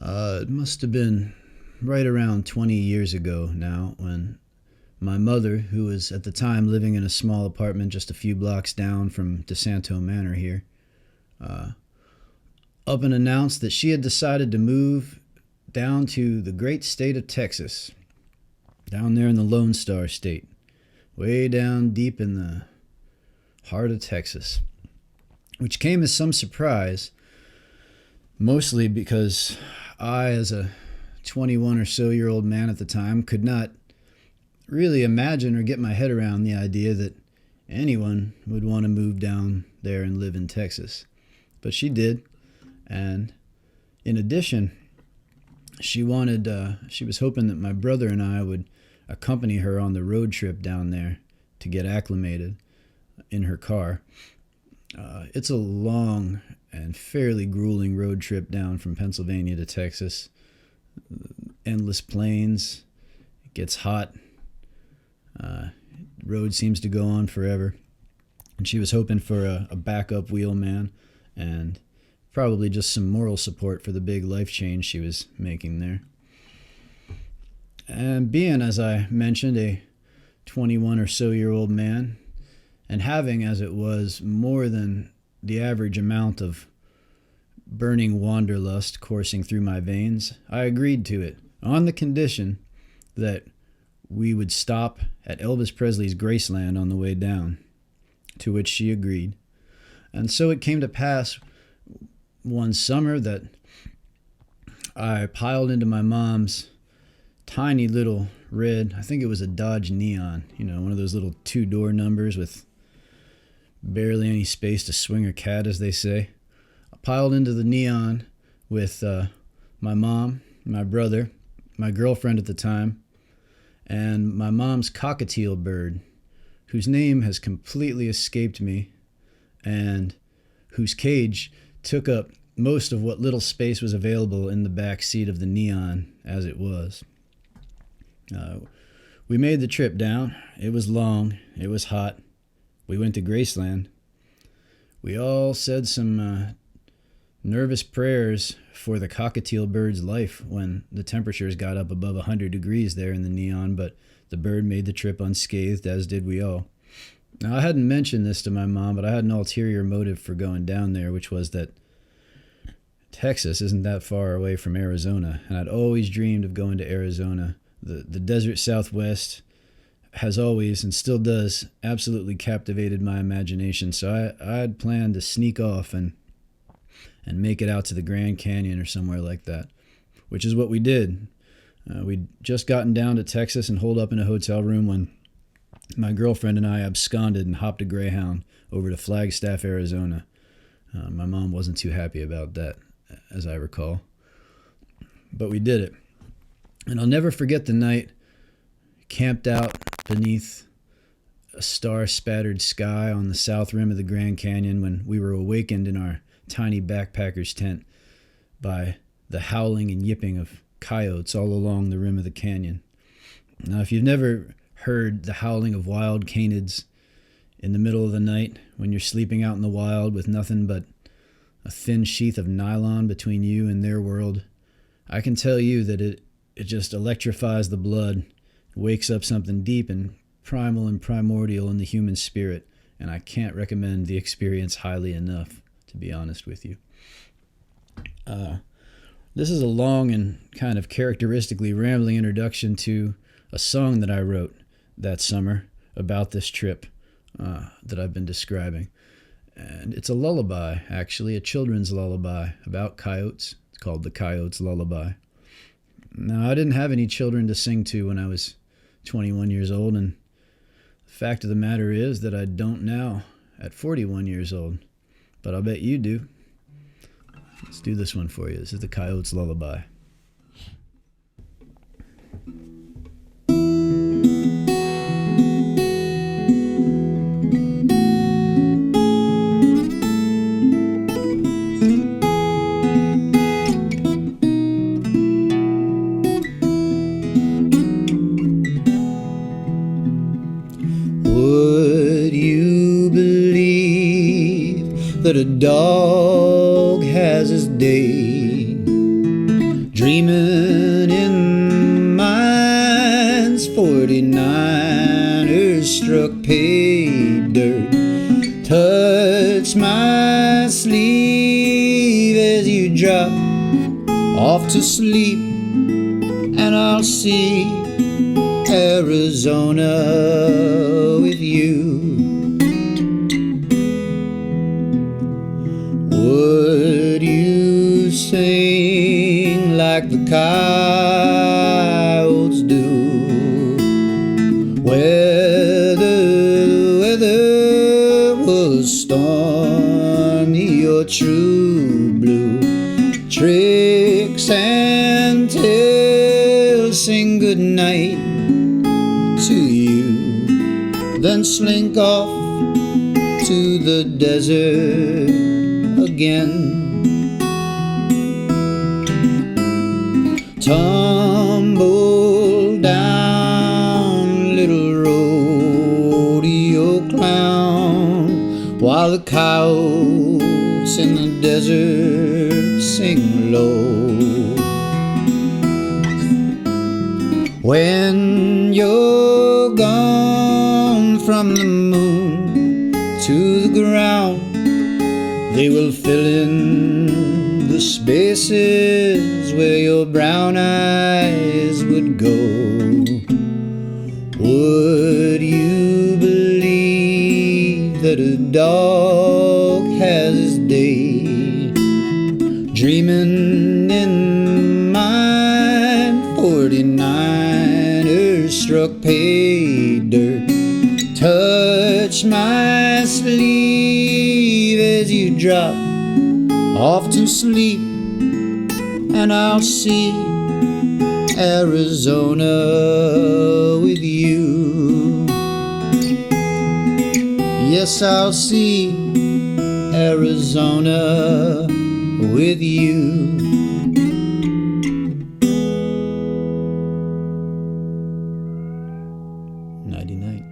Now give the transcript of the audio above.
It must have been right around 20 years ago now when my mother, who was at the time living in a small apartment just a few blocks down from DeSanto Manor here, uh, up and announced that she had decided to move down to the great state of Texas, down there in the Lone Star State, way down deep in the heart of Texas, which came as some surprise, mostly because I, as a 21 or so year old man at the time, could not really imagine or get my head around the idea that anyone would want to move down there and live in Texas. But she did, and in addition, she was hoping that my brother and I would accompany her on the road trip down there to get acclimated in her car. It's a long and fairly grueling road trip down from Pennsylvania to Texas. Endless plains. It gets hot. Road seems to go on forever. And she was hoping for a backup wheelman and probably just some moral support for the big life change she was making there. And being, as I mentioned, a 21 or so year old man, and having, as it was, more than the average amount of burning wanderlust coursing through my veins, I agreed to it on the condition that we would stop at Elvis Presley's Graceland on the way down, to which she agreed. And so it came to pass one summer that I piled into my mom's tiny little red, I think it was a Dodge Neon, one of those little two-door numbers with barely any space to swing a cat, as they say. I piled into the Neon with my mom, my brother, my girlfriend at the time, and my mom's cockatiel bird, whose name has completely escaped me, and whose cage took up most of what little space was available in the back seat of the Neon as it was. We made the trip down. It was long. It was hot. We went to Graceland. We all said some nervous prayers for the cockatiel bird's life when the temperatures got up above 100 degrees there in the Neon, but the bird made the trip unscathed, as did we all. Now, I hadn't mentioned this to my mom, but I had an ulterior motive for going down there, which was that Texas isn't that far away from Arizona, and I'd always dreamed of going to Arizona. The desert Southwest has always, and still does, absolutely captivated my imagination, so I had planned to sneak off and make it out to the Grand Canyon or somewhere like that, which is what we did. We'd just gotten down to Texas and holed up in a hotel room when my girlfriend and I absconded and hopped a Greyhound over to Flagstaff, Arizona. My mom wasn't too happy about that, as I recall. But we did it. And I'll never forget the night camped out beneath a star-spattered sky on the south rim of the Grand Canyon when we were awakened in our tiny backpacker's tent by the howling and yipping of coyotes all along the rim of the canyon. Now, if you've never heard the howling of wild canids in the middle of the night when you're sleeping out in the wild with nothing but a thin sheath of nylon between you and their world, I can tell you that it just electrifies the blood, wakes up something deep and primal and primordial in the human spirit, and I can't recommend the experience highly enough, to be honest with you. This is a long and kind of characteristically rambling introduction to a song that I wrote that summer about this trip that I've been describing. And it's a lullaby, actually, a children's lullaby about coyotes. It's called The Coyote's Lullaby. Now, I didn't have any children to sing to when I was 21 years old, and the fact of the matter is that I don't now at 41 years old. But I'll bet you do. Let's do this one for you. This is The Coyote's Lullaby. Would you believe that a dog has his day Dreaming in mines, 49ers struck pay dirt. Touch my sleeve as you drop off to sleep, and I'll see Arizona with you. Would you sing like the coyotes do? Whether the weather was stormy or true blue, tricks and tales sing good night to you, then slink off to the desert again. Tumble down, little rodeo clown, while the coyotes in the desert sing low. When you're gone from the moon to the ground, they will fill in the spaces where your brown eyes would go. Would you believe that a dog has his day? Dreaming in mine, 49ers struck pay dirt. Touch my sleeve as you drop off to sleep, and I'll see Arizona with you. Yes, I'll see Arizona with you. Nighty night.